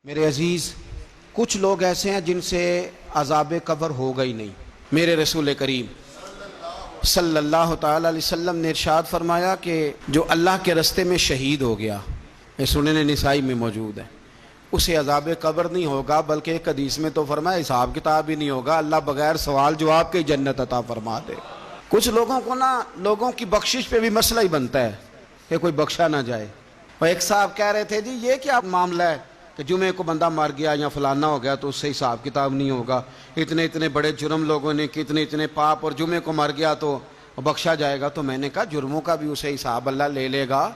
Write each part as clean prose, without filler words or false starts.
میرے عزیز، کچھ لوگ ایسے ہیں جن سے عذاب قبر ہوگا ہی نہیں۔ میرے رسول کریم صلی اللہ تعالی علیہ وسلم نے ارشاد فرمایا کہ جو اللہ کے رستے میں شہید ہو گیا، یہ سنن نسائی میں موجود ہے، اسے عذاب قبر نہیں ہوگا، بلکہ ایک حدیث میں تو فرمایا حساب کتاب ہی نہیں ہوگا، اللہ بغیر سوال جواب کے جنت عطا فرما دے۔ کچھ لوگوں کو لوگوں کی بخشش پہ بھی مسئلہ ہی بنتا ہے کہ کوئی بخشا نہ جائے۔ اور ایک صاحب کہہ رہے تھے جی یہ کیا معاملہ ہے کہ جمعے کو بندہ مر گیا یا فلانا ہو گیا تو اس سے حساب کتاب نہیں ہوگا، اتنے بڑے جرم لوگوں نے کی، اتنے پاپ، اور جمعے کو مر گیا تو بخشا جائے گا۔ تو میں نے کہا جرموں کا بھی اسے حساب اللہ لے لے گا،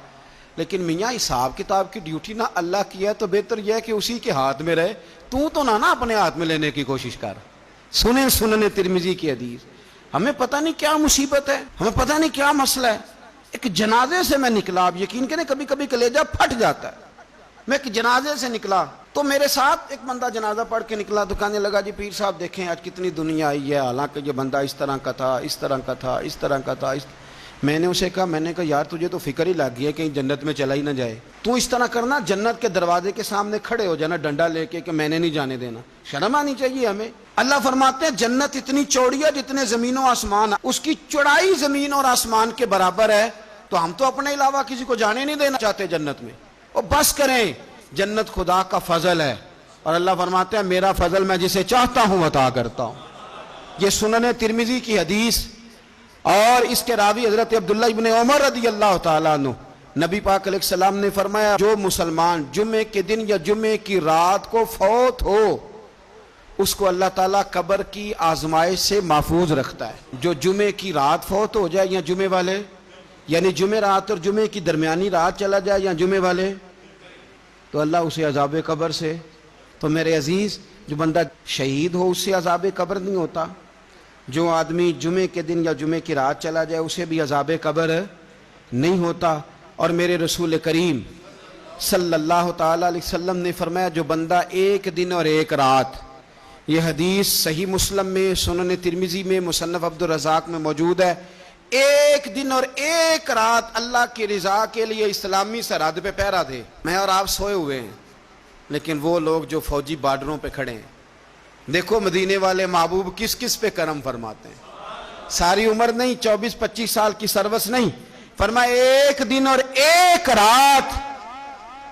لیکن میاں حساب کتاب کی ڈیوٹی نہ اللہ کی ہے تو بہتر یہ ہے کہ اسی کے ہاتھ میں رہے، تو نہ اپنے ہاتھ میں لینے کی کوشش کر۔ سنن ترمذی کی حدیث۔ ہمیں پتہ نہیں کیا مصیبت ہے، ہمیں پتہ نہیں کیا مسئلہ ہے۔ ایک جنازے سے میں نکلا، آپ یقین کریں کبھی کبھی کلیجہ پھٹ جاتا ہے۔ میں ایک جنازے سے نکلا تو میرے ساتھ ایک بندہ جنازہ پڑھ کے نکلا تو کہنے لگا جی پیر صاحب دیکھیں آج کتنی دنیا آئی ہے، حالانکہ یہ بندہ اس طرح کا تھا، اس طرح کا تھا، اس طرح کا تھا۔ میں نے اسے کہا یار تجھے تو فکر ہی لگ گئی ہے کہیں جنت میں چلا ہی نہ جائے، تو اس طرح کرنا جنت کے دروازے کے سامنے کھڑے ہو جانا ڈنڈا لے کے کہ میں نے نہیں جانے دینا۔ شرم آنی چاہیے ہمیں۔ اللہ فرماتے ہیں جنت اتنی چوڑی ہے جتنے زمین و آسمان، اس کی چوڑائی زمین اور آسمان کے برابر ہے، تو ہم تو اپنے علاوہ کسی کو جانے نہیں دینا چاہتے جنت میں۔ اور بس کریں، جنت خدا کا فضل ہے، اور اللہ فرماتے ہیں میرا فضل میں جسے چاہتا ہوں عطا کرتا ہوں۔ یہ سنن ترمذی کی حدیث، اور اس کے راوی حضرت عبداللہ ابن عمر رضی اللہ تعالیٰ عنہ، نبی پاک علیہ السلام نے فرمایا جو مسلمان جمعے کے دن یا جمعے کی رات کو فوت ہو اس کو اللہ تعالیٰ قبر کی آزمائش سے محفوظ رکھتا ہے۔ جو جمعے کی رات فوت ہو جائے یا جمعے والے، یعنی جمعے رات اور جمعے کی درمیانی رات چلا جائے یا جمعے والے، تو اللہ اسے عذاب قبر سے۔ تو میرے عزیز، جو بندہ شہید ہو اس سے عذاب قبر نہیں ہوتا، جو آدمی جمعے کے دن یا جمعے کی رات چلا جائے اسے بھی عذاب قبر نہیں ہوتا۔ اور میرے رسول کریم صلی اللہ تعالی علیہ وسلم نے فرمایا جو بندہ ایک دن اور ایک رات، یہ حدیث صحیح مسلم میں، سنن ترمذی میں، مصنف عبدالرزاق میں موجود ہے، ایک دن اور ایک رات اللہ کی رضا کے لیے اسلامی سرحد پہ پہرا دے۔ میں اور آپ سوئے ہوئے ہیں، لیکن وہ لوگ جو فوجی بارڈروں پہ کھڑے ہیں، دیکھو مدینے والے محبوب کس کس پہ کرم فرماتے ہیں۔ ساری عمر نہیں، 24-25 سال کی سروس نہیں، فرمایا ایک دن اور ایک رات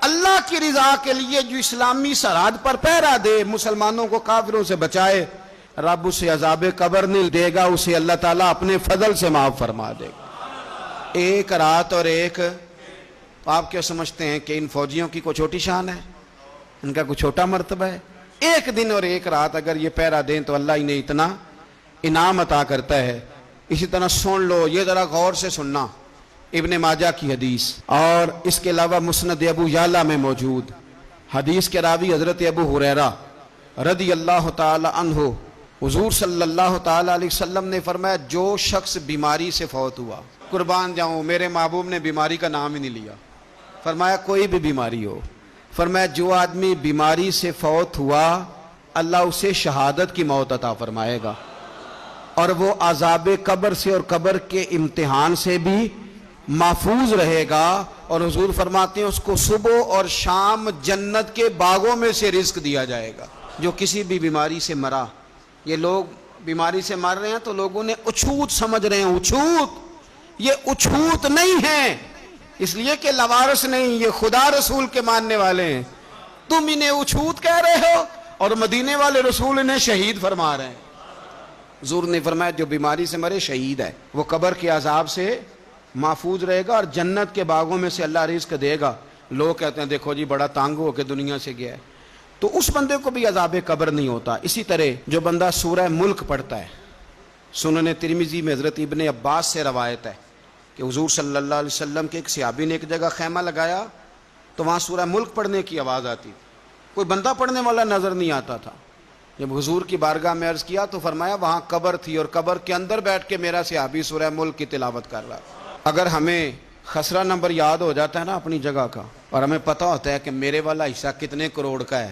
اللہ کی رضا کے لیے جو اسلامی سرحد پر پہرا دے، مسلمانوں کو کافروں سے بچائے، رب اسے عذاب قبر نہیں دے گا، اسے اللہ تعالیٰ اپنے فضل سے معاف فرما دے گا۔ ایک رات اور ایک، آپ کیا سمجھتے ہیں کہ ان فوجیوں کی کوئی چھوٹی شان ہے، ان کا کوئی چھوٹا مرتبہ ہے؟ ایک دن اور ایک رات اگر یہ پہرا دیں تو اللہ انہیں اتنا انعام عطا کرتا ہے۔ اسی طرح سن لو، یہ ذرا غور سے سننا، ابن ماجہ کی حدیث، اور اس کے علاوہ مسند ابو یعلا میں موجود حدیث کے راوی حضرت ابو ہریرہ رضی اللہ تعالی عنہ، حضور صلی اللہ تعالی علیہ وسلم نے فرمایا جو شخص بیماری سے فوت ہوا، قربان جاؤں میرے محبوب نے بیماری کا نام ہی نہیں لیا، فرمایا کوئی بھی بیماری ہو، فرمایا جو آدمی بیماری سے فوت ہوا اللہ اسے شہادت کی موت عطا فرمائے گا، اور وہ عذاب قبر سے اور قبر کے امتحان سے بھی محفوظ رہے گا، اور حضور فرماتے ہیں اس کو صبح اور شام جنت کے باغوں میں سے رزق دیا جائے گا۔ جو کسی بھی بیماری سے مرا، یہ لوگ بیماری سے مر رہے ہیں تو لوگوں نے اچھوت سمجھ رہے ہیں، اچھوت، یہ اچھوت نہیں ہے، اس لیے کہ لوارث نہیں، یہ خدا رسول کے ماننے والے ہیں، تم انہیں اچھوت کہہ رہے ہو، اور مدینے والے رسول انہیں شہید فرما رہے ہیں۔ حضور نے فرمایا جو بیماری سے مرے شہید ہے، وہ قبر کے عذاب سے محفوظ رہے گا اور جنت کے باغوں میں سے اللہ رزق دے گا۔ لوگ کہتے ہیں دیکھو جی بڑا تانگ ہو کے دنیا سے گیا ہے، تو اس بندے کو بھی عذاب قبر نہیں ہوتا۔ اسی طرح جو بندہ سورہ ملک پڑھتا ہے، سنن ترمذی میں حضرت ابن عباس سے روایت ہے کہ حضور صلی اللہ علیہ وسلم کے ایک صحابی نے ایک جگہ خیمہ لگایا تو وہاں سورہ ملک پڑھنے کی آواز آتی، کوئی بندہ پڑھنے والا نظر نہیں آتا تھا۔ جب حضور کی بارگاہ میں عرض کیا تو فرمایا وہاں قبر تھی اور قبر کے اندر بیٹھ کے میرا صحابی سورہ ملک کی تلاوت کر رہا۔ اگر ہمیں خسرہ نمبر یاد ہو جاتا ہے نا اپنی جگہ کا، اور ہمیں پتہ ہوتا ہے کہ میرے والا حصہ کتنے کروڑ کا ہے،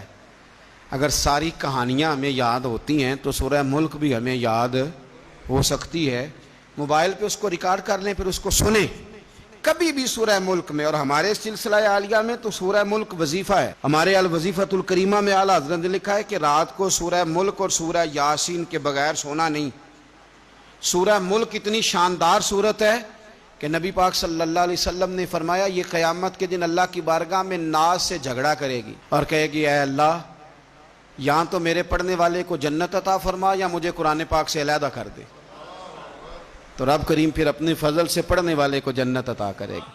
اگر ساری کہانیاں ہمیں یاد ہوتی ہیں تو سورہ ملک بھی ہمیں یاد ہو سکتی ہے۔ موبائل پہ اس کو ریکارڈ کر لیں، پھر اس کو سنیں کبھی بھی سورہ ملک میں، اور ہمارے سلسلہ عالیہ میں تو سورہ ملک وظیفہ ہے، ہمارے الوظیفۃ الکریمہ میں اعلیٰ حضرت نے لکھا ہے کہ رات کو سورہ ملک اور سورہ یاسین کے بغیر سونا نہیں۔ سورہ ملک اتنی شاندار سورت ہے کہ نبی پاک صلی اللہ علیہ وسلم نے فرمایا یہ قیامت کے دن اللہ کی بارگاہ میں ناز سے جھگڑا کرے گی اور کہے گی اے اللہ یہاں تو میرے پڑھنے والے کو جنت عطا فرما یا مجھے قرآن پاک سے علیحدہ کر دے، تو رب کریم پھر اپنے فضل سے پڑھنے والے کو جنت عطا کرے گا۔